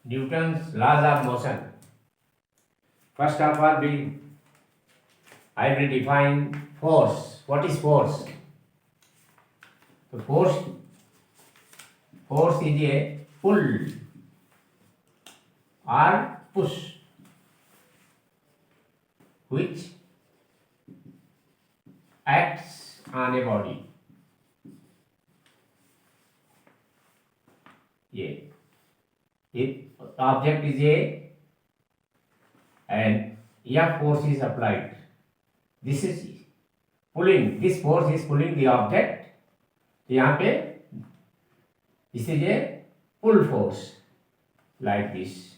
Newton's laws of motion. First of all, I will define force. What is force? So force is a pull or push which acts on a body. Yeah. If object is A and F force is applied, this is pulling. This force is pulling the object. यहाँ पे this is a pull force like this.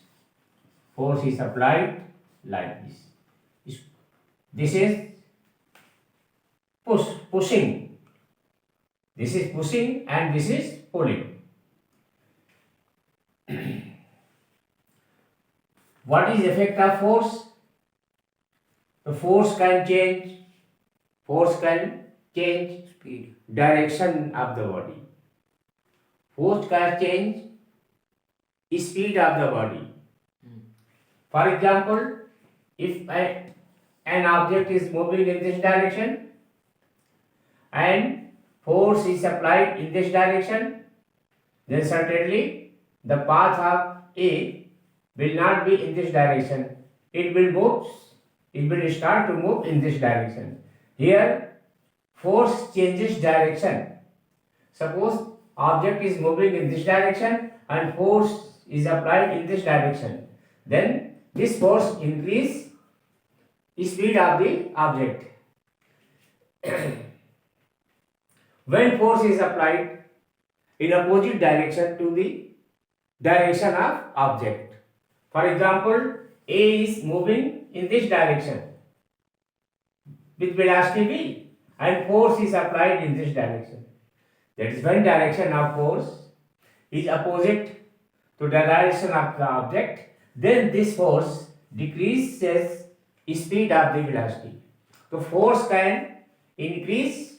Force is applied like this. This is pushing. This is pushing and this is pulling. What is effect of force? The force can change. Force can change speed, direction of the body. Force can change speed of the body. For example, if an object is moving in this direction and force is applied in this direction, then certainly the path of A will not be in this direction. It will start to move in this direction. Here, force changes direction. Suppose object is moving in this direction and force is applied in this direction. Then this force increase speed of the object. When force is applied in opposite direction to the direction of object. For example, A is moving in this direction with velocity v and force is applied in this direction. That is when direction of force is opposite to the direction of the object, then this force decreases speed of the velocity. So force can increase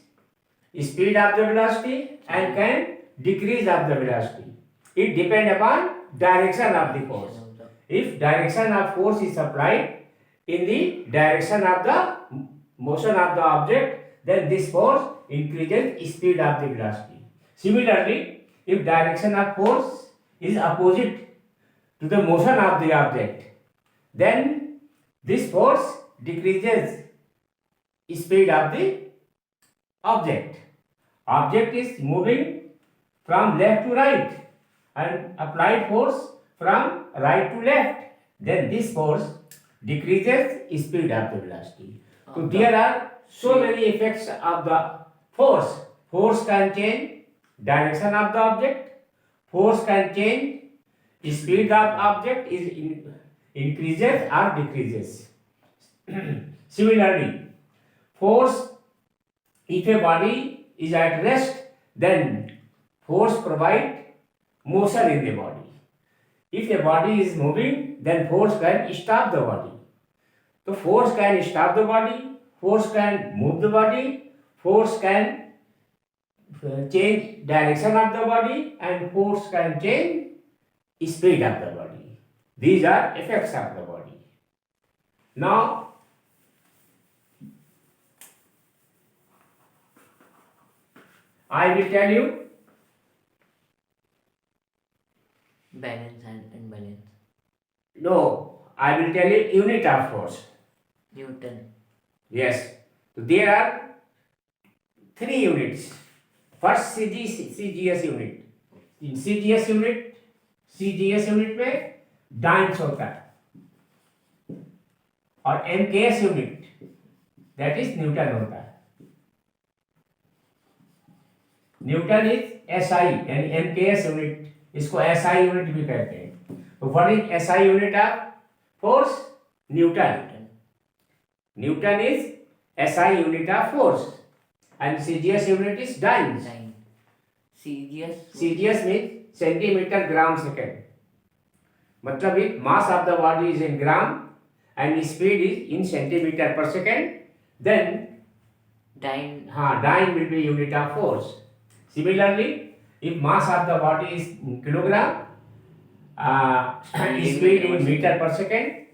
speed of the velocity and can decrease of the velocity. It depends upon direction of the force. If direction of force is applied in the direction of the motion of the object, then this force increases speed of the velocity. Similarly, if direction of force is opposite to the motion of the object, then this force decreases speed of the object. Object is moving from left to right and applied force from right to left, then this force decreases speed of the velocity. So there are so many effects of the force. Force can change direction of the object. Force can change speed of object is increases or decreases. Similarly, force, if a body is at rest, then force provides motion in the body. If a body is moving, then force can stop the body. So force can stop the body, force can move the body, force can change direction of the body, and force can change speed of the body. These are effects of the body. Now, I will tell you balance and imbalance. No, I will tell you unit of force. Newton. Yes. So there are 3 units. First CGS unit. In CGS unit में dance होता है और MKS unit that is Newton होता है. Newton is SI यानी MKS unit, इसको SI unit भी कहते हैं. तो what is SI unit of force? Newton. Newton is SI unit of force and CGS unit is dynes. CGS means centimeter gram second. मतलब it mass of the body is in gram and speed is in centimeter per second. Then dyne will be unit of force. Similarly, if mass of the body is in kilogram speed in meter per second,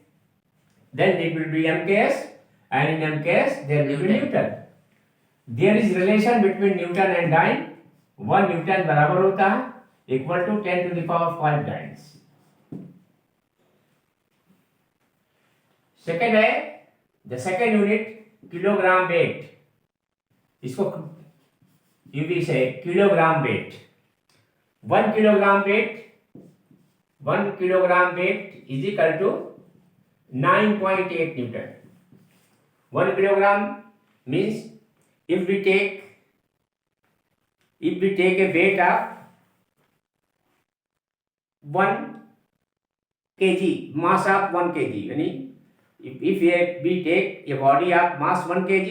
then it will be MKS, and in MKS there will be Newton. There is relation between Newton and dyne. 1 Newton बराबर होता है equal to 10 to the power 5 dynes. Second है the second unit kilogram weight. इसको यूवी से kilogram weight. 1 kilogram weight, 1 kilogram weight is equal to 9.8 newton. 1 kilogram means if we take a weight of 1 kg, mass of 1 kg, यानी if we take a body of mass 1 kg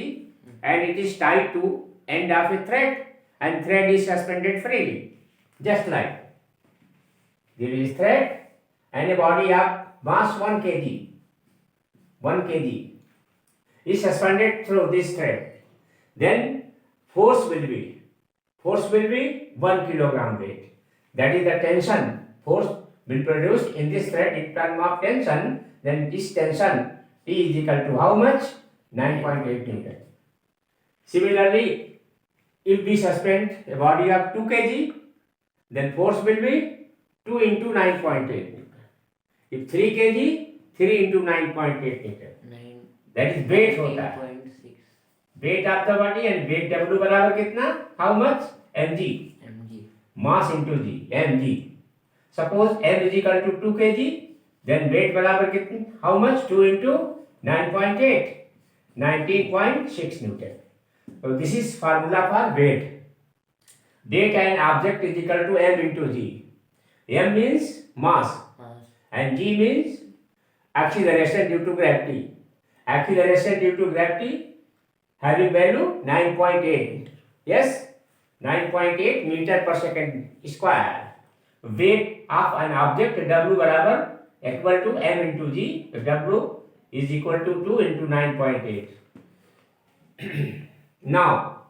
and it is tied to end of a thread and thread is suspended freely, just like there is thread and a body of mass 1 kg is suspended through this thread, then force will be 1 kilogram weight. That is the tension. Force will produce in this thread in terms of tension. Then this tension T is equal to how much? 9.8 Newton. Similarly, if we suspend a body of 2 kg, then force will be 2 into 9.8 Newton. If 3 kg, 3 into 9.8 Newton. That is weight होता है. Weight of the body and weight W बराबर कितना? How much? mg. Mass into g. mg. Suppose m is equal to 2 kg, then weight बराबर कितनी? How much? 2 into 9.8. 19.6 Newton. So this is formula for weight. Weight and object is equal to m into g. M means mass and g means acceleration due to gravity. Acceleration due to gravity having value 9.8. Yes, 9.8 meter per second square. Weight of an object W बराबर equal to m into g. W is equal to 2 into 9.8. Now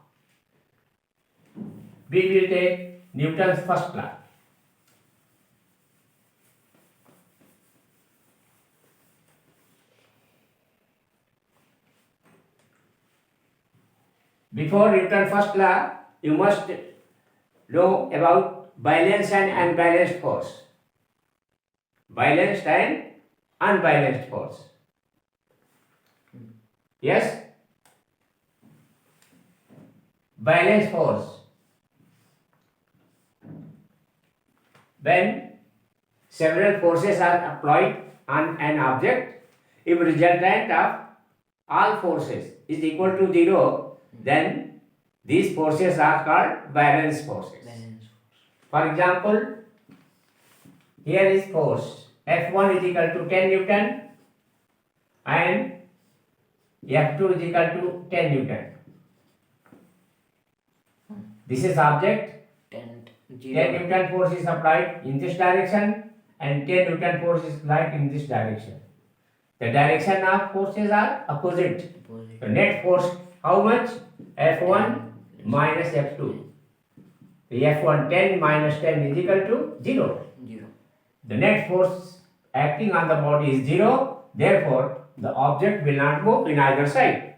we will take Newton's first law. Before Newton's first law, you must know about balanced and unbalanced force. Balanced and unbalanced force. Yes? Balanced force. When several forces are applied on an object, if resultant of all forces is equal to 0, then these forces are called balanced forces. For example, here is force F1 is equal to 10 Newton and F2 is equal to 10 Newton. This is object. 10 Newton force is applied in this direction and 10 Newton force is applied in this direction. The direction of forces are opposite. The net force how much? F1 minus F2. The F1 10 minus 10 is equal to 0. The net force acting on the body is 0. Therefore, the object will not move in either side.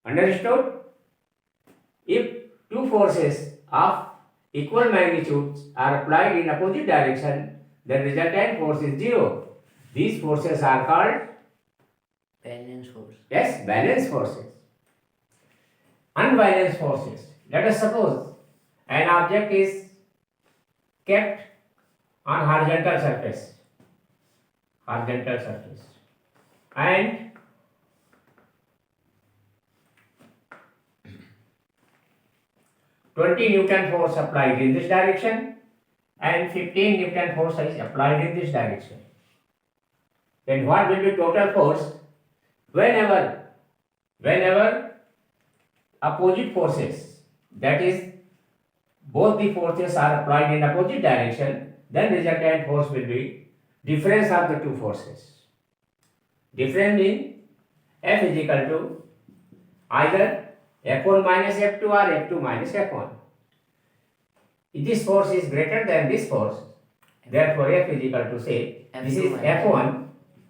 Understood? If two forces of equal magnitudes are applied in opposite direction, the resultant force is 0. These forces are called balanced force. Yes, balanced forces. Unbalanced forces. Let us suppose an object is kept on horizontal surface, and $20 Newton force applied in this direction and 15 Newton force is applied in this direction. Then what will be total force? Whenever opposite forces, that is both the forces are applied in opposite direction, then resultant force will be difference of the two forces. Difference in F is equal to either F1 minus F2 or F2 minus F1. If this force is greater than this force, Therefore, F is equal to, say, this F2 is minus F1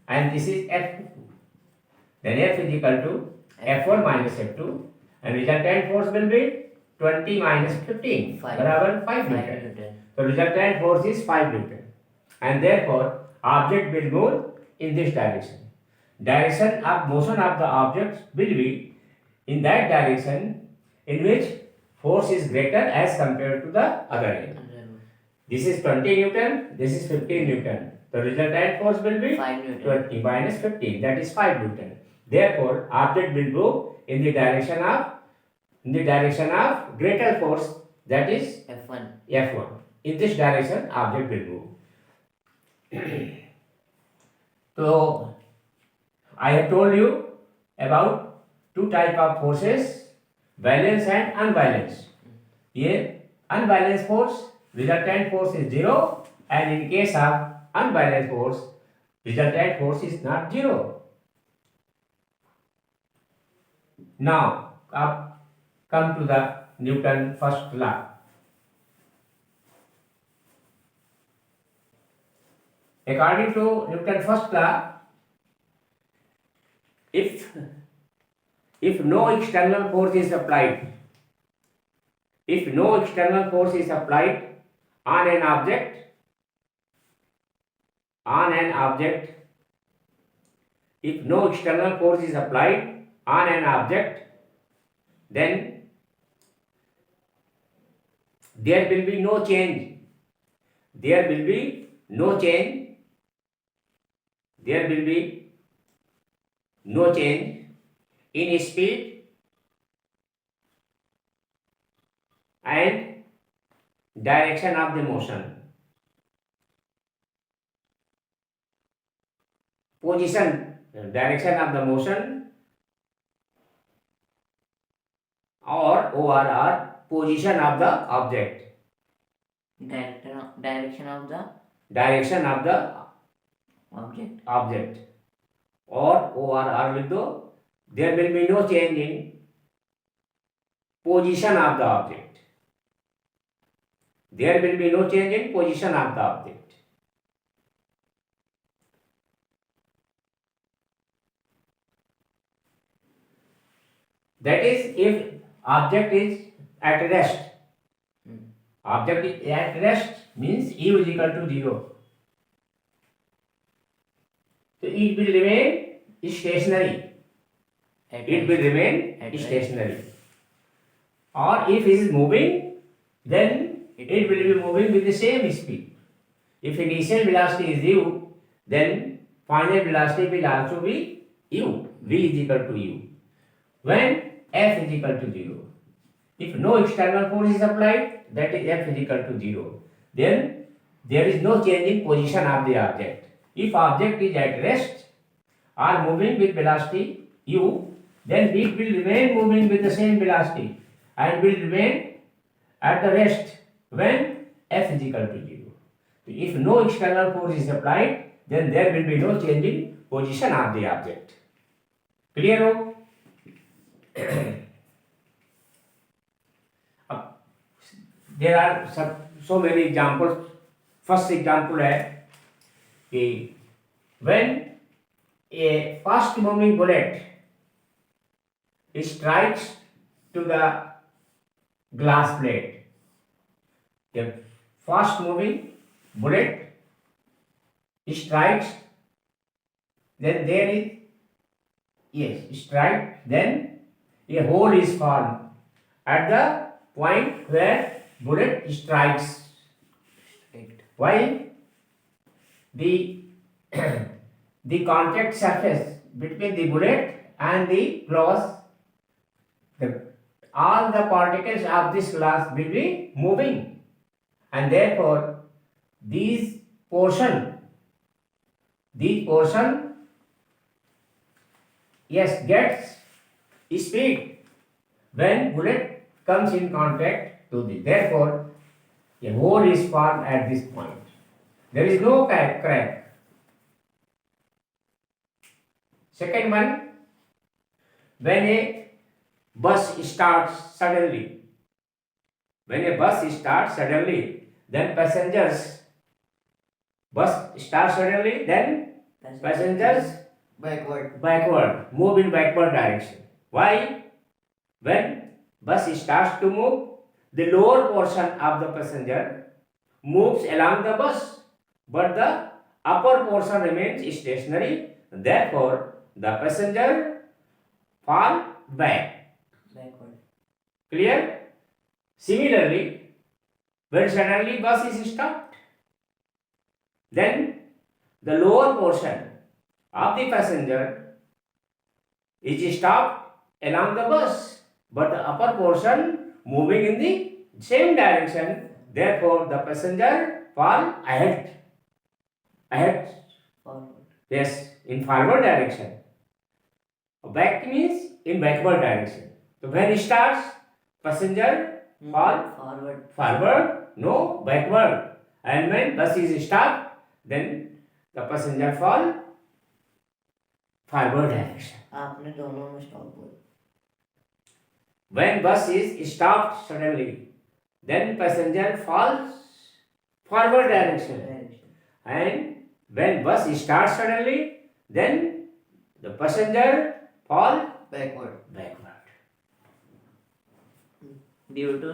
and this is F2. Then F is equal to F1 minus F2 and resultant force will be 20 minus 15 Five. barabar 5 5 Newton. Newton. So resultant force is 5 Newton and therefore object will move in this direction. Direction of motion of the object will be in that direction in which force is greater as compared to the other end. This is 20 Newton, this is 15 Newton. The resultant force will be 5 Newton. 20 minus 15, that is 5 Newton. Therefore, object will move in the direction of greater force, that is F1. F1. In this direction, object will move. So, I have told you about two type of forces, balance and unbalance. Here, unbalanced force, resultant force is 0, and in case of unbalanced force, resultant force is not 0. Now, come to the Newton first law. According to Newton first law, if no external force is applied, on an object, if no external force is applied on an object, then there will be no change. There will be no change in speed and direction of the motion. Position, direction of the motion, or ORR, position of the object. Direction of the object, or ORR will do, there will be no change in position of the object. There will be no change in position of the object. That is, if object is at rest. Object is at rest means U is equal to 0. So it will remain stationary. Or if it is moving, then it will be moving with the same speed. If initial velocity is U, then final velocity will also be U. V is equal to U. When F is equal to 0. If no external force is applied, that is F is equal to 0. Then there is no change in position of the object. If object is at rest or moving with velocity U, then it will remain moving with the same velocity and will remain at the rest when F is equal to 0. If no external force is applied, then there will be no change in position of the object. Clear हो? There are so many examples. First example है कि when a fast moving bullet strikes to the glass plate, a fast moving bullet strikes, then there is strike, then a hole is formed at the point where bullet strikes. Why? The contact surface between the bullet and the glass, all the particles of this glass will be moving, and therefore these portion gets speed when bullet comes in contact to this. Therefore, a hole is formed at this point. There is no crack. Second one, when a bus starts suddenly, then passengers Bus starts suddenly, then passengers Backward. move in backward direction. Why? When bus starts to move, the lower portion of the passenger moves along the bus, but the upper portion remains stationary. Therefore, the passenger fall back. Backward. Clear? Similarly, when suddenly bus is stopped, then the lower portion of the passenger is stopped along the bus, but the upper portion moving in the same direction. Therefore, the passenger fall ahead. Ahead, Forward. yes, in forward direction. Back means in backward direction. So when it starts, passenger fall Forward. forward, no, backward. And when bus is stopped, then the passenger fall forward direction. आपने दोनों में stop बोला. When bus is stopped suddenly, then passenger falls forward direction. Direction. And when bus starts suddenly, then the passenger fall Backward. backward. Due to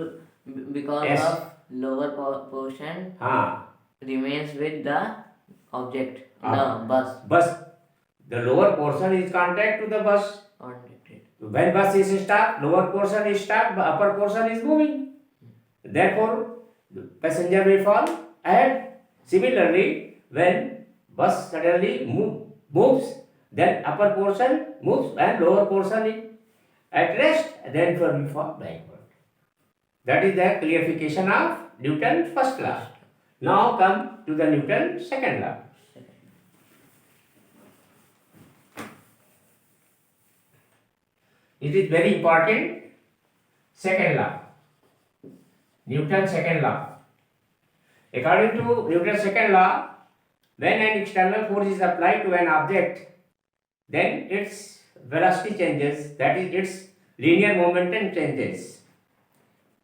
because Yes. of lower portion Ah, remains with the object. Ah. The bus. bus, the lower portion is contact to the bus. Connected. When bus is stopped, lower portion is stopped, but upper portion is moving. Therefore, the passenger will fall ahead. Similarly, when bus suddenly moves, then upper portion moves and lower portion is at rest, therefore we fall backward. That is the clarification of Newton's first law. Now come to the Newton's second law. It is very important. Second law. Newton's second law. According to Newton's second law, when an external force is applied to an object, then its velocity changes, that is, its linear momentum changes.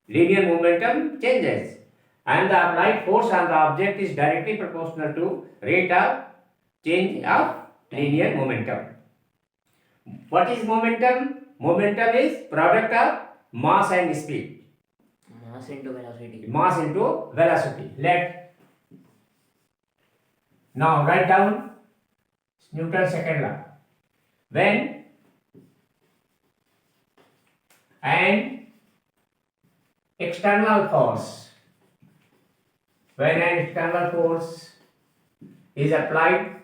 Linear momentum changes, and the applied force on the object is directly proportional to rate of change of linear momentum. What is momentum? Momentum is product of mass and speed. Mass into velocity. Mass into velocity. Let now write down Newton's second law. When an external force is applied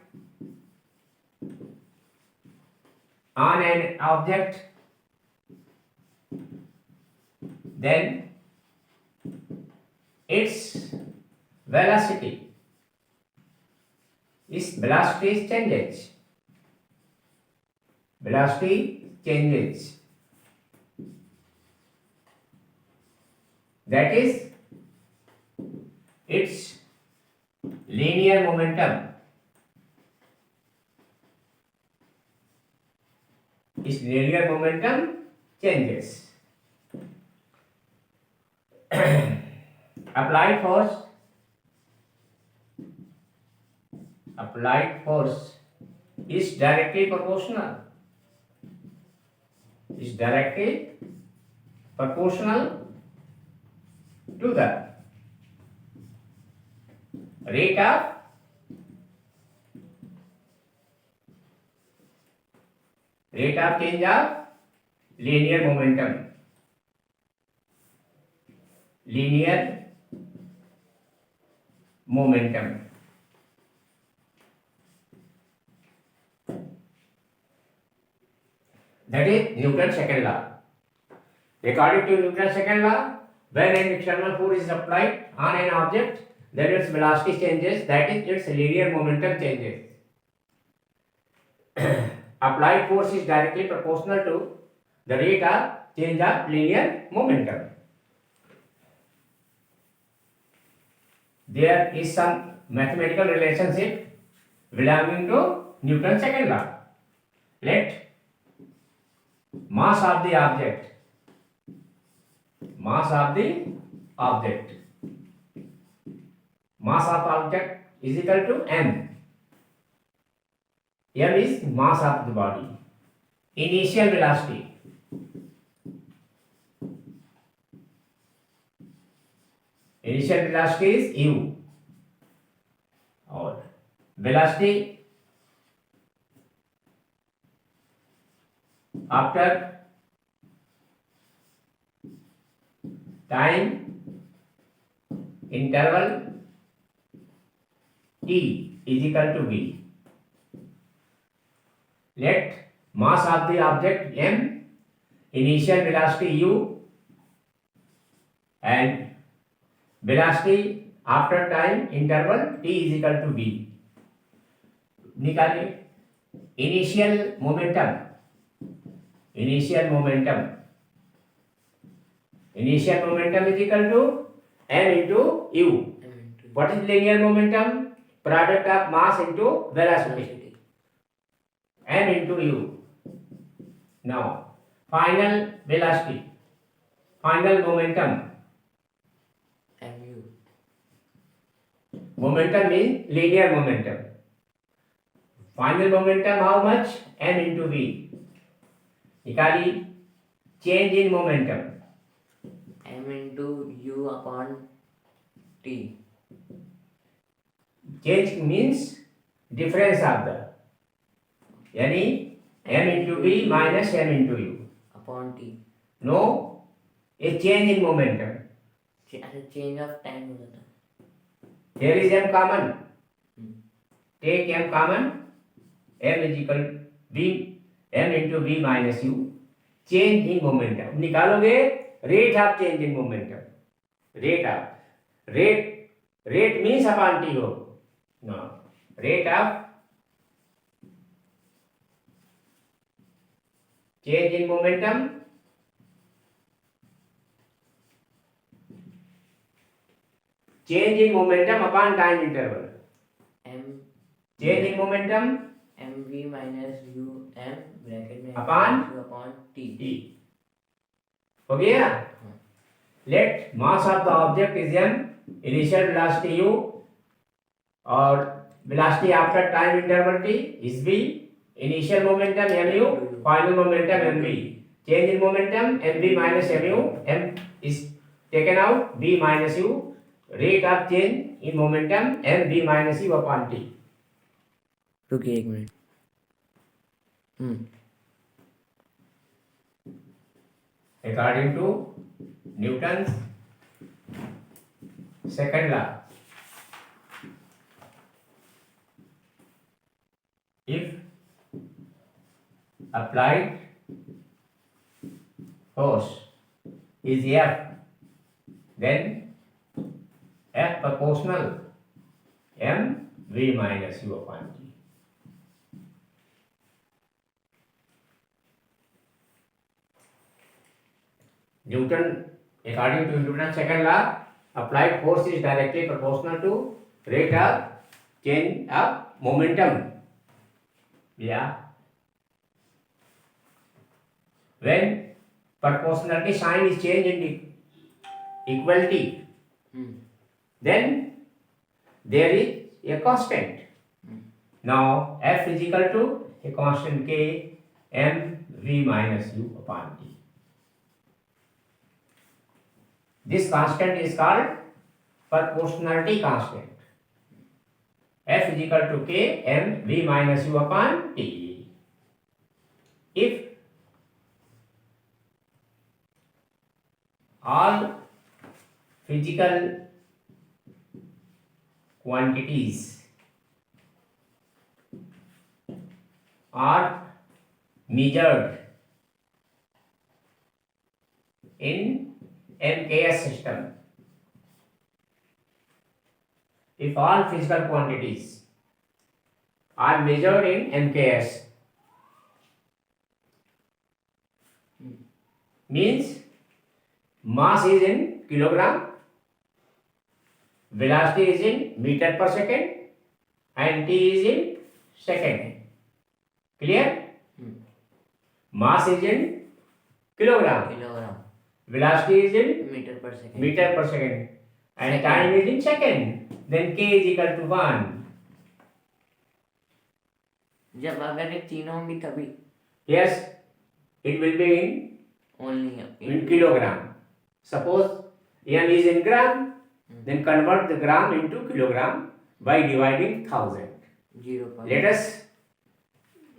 on an object, then its velocity changes. Velocity changes. That is its linear momentum. Its linear momentum changes. Applied force is directly proportional. Is directly proportional to the rate of change of linear momentum. Linear momentum. That is Newton's second law. According to Newton's second law, when an external force is applied on an object, then its velocity changes, that is, its linear momentum changes. Applied force is directly proportional to the rate of change of linear momentum. There is some mathematical relationship belonging to Newton's second law. Let mass of the object is equal to m. M is mass of the body. Initial velocity. Initial velocity is u. Or velocity after time interval t is equal to v. Let mass of the object m, initial velocity u, and velocity after time interval t is equal to v. निकालिए initial momentum. Initial momentum is equal to m into u. What is linear momentum? Product of mass into velocity. M into u. Now, final velocity, final momentum. mu. Momentum means linear momentum. Final momentum how much? M into v. निकाली change in momentum. M into u upon t. Change means difference of the, यानी m into v minus m into u. Upon t. No, a change in momentum. Change of time हो जाता. Here is m common. Take m common. M is equal v, m into v minus u. Change in momentum. निकालोगे rate of change in momentum. Rate means upon t हो. No, rate of change in momentum. Change in momentum upon time interval. M. Change in momentum mv minus u m bracket में Upon? u upon t. t. हो गया? Let mass of the object is m, initial velocity u, और velocity after time interval t is v, initial momentum mu, final momentum mv. Change in momentum mv minus mu, m is taken out, v minus u, rate of change in momentum mv minus u upon t. रुकिए एक minute. According to Newton's second law, if applied force is F, then F proportional m v minus u upon t. Newton, according to Newton's second law, applied force is directly proportional to rate of change of momentum. Yeah. When proportionality sign is changed in equality, then there is a constant. Now F is equal to a constant K m v minus u upon t. This constant is called proportionality constant. F is equal to K m v minus u upon t. If all physical quantities are measured in MKS system. If all physical quantities are measured in MKS, means mass is in kilogram, velocity is in meter per second, and t is in second. Clear? Mass is in kilogram, kilogram velocity is in meter per second meter per second, and Second. time is in second. Then k is equal to 1. जब अगर ये तीनों होंगी तभी Yes, it will be only in kilogram. Suppose m is in gram, then convert the gram into kilogram by dividing 1000. 0. Let us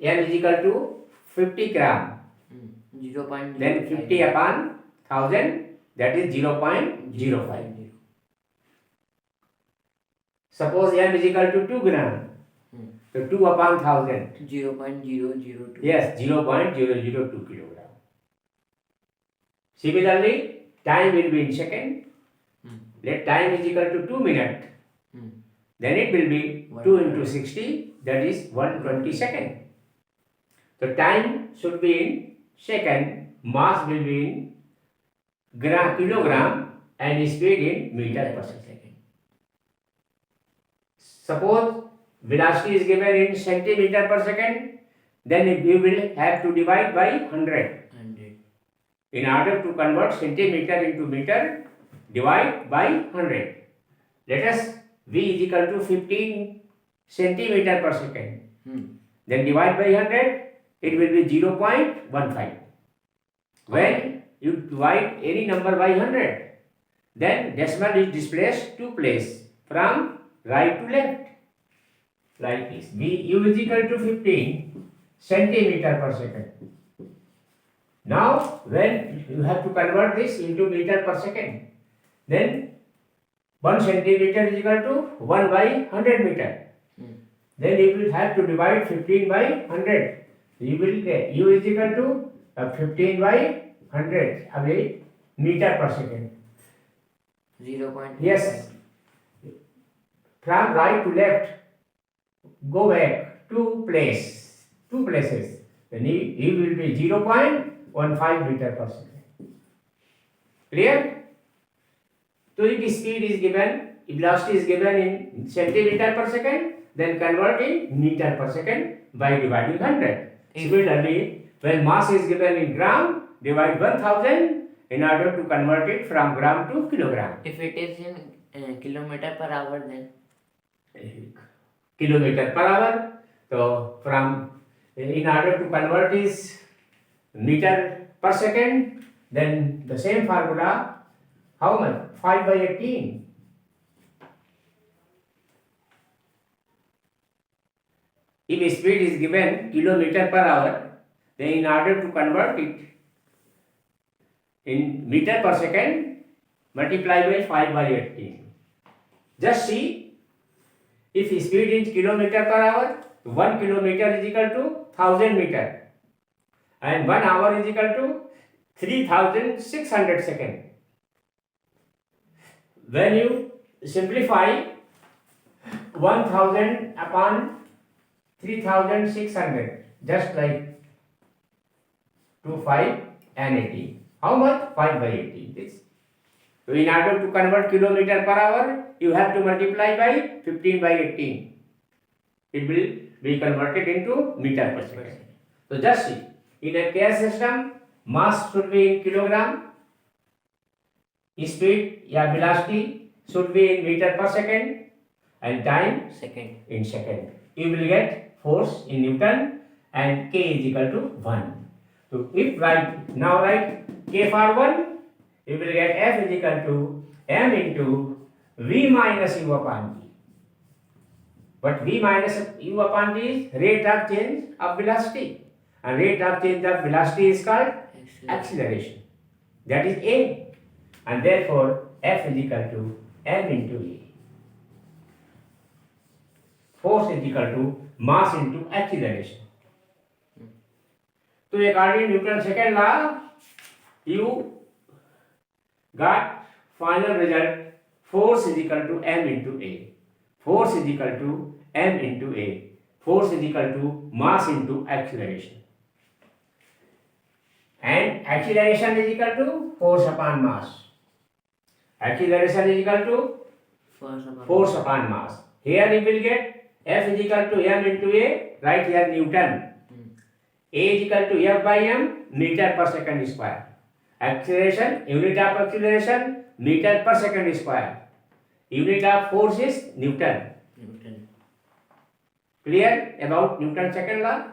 m is equal to 50 gram. 0.05. Then 50 upon 1000, that is 0.05. Suppose m is equal to 2 gram. So 2 upon 1000. 0.002. Yes, 0.002 kilogram. Similarly, time will be in second. Let time is equal to 2 minutes. Then it will be 2 into 60, that is 120 second. So time should be in second, mass will be in kilogram, and speed in meter per second. Suppose velocity is given in centimeter per second, then you will have to divide by 100. 100. In order to convert centimeter into meter, divide by 100. Let us v is equal to 15 centimeter per second. Then divide by 100, it will be 0.15. When you divide any number by 100, then decimal is displaced two places from right to left. Like this. U is equal to 15 centimeter per second. Now, when you have to convert this into meter per second, then 1 centimeter is equal to 1 by 100 meter. Then you will have to divide 15 by 100. You will get U is equal to 15 by 100 away meter per second. 0. Yes. From right to left, go back two places. Then you will be 0.15 meter per second. Clear? So if speed is given, velocity is given in centimeter per second, then convert in meter per second by dividing 100. Similarly, when mass is given in gram, divide 1000 in order to convert it from gram to kilogram. If it is in kilometer per hour, then Kilometer per hour. So from in order to convert is meter per second, then the same formula. How much? 5 by 18. If speed is given kilometer per hour, then in order to convert it in meter per second, multiply by 5 by 18. Just see, if speed is kilometer per hour, 1 kilometer is equal to 1000 meter, and 1 hour is equal to 3600 seconds. When you simplify 1000 upon 3600, just like 2, 5 and 18. How much? 5 by 18. This. So in order to convert kilometer per hour, you have to multiply by 15 by 18. It will be converted into meter per second. So just see, in a KS system, mass should be in kilogram, speed velocity should be in meter per second, and time second. in second. You will get force in Newton, and K is equal to 1. So if write K for 1, you will get F is equal to m into V minus U upon T. But V minus U upon T is rate of change of velocity, and rate of change of velocity is called acceleration. That is A, and therefore F is equal to m into A. Force is equal to mass into acceleration. So according to Newton's second law, you got final result, force is equal to m into A. Force is equal to m into A. Force is equal to mass into acceleration. And acceleration is equal to force upon mass. Acceleration is equal to force upon mass. Here you will get F is equal to m into A, right here Newton. A is equal to F by m, meter per second square. Acceleration, unit of acceleration, meter per second square. Unit of force is Newton. Newton. Clear about Newton's second law?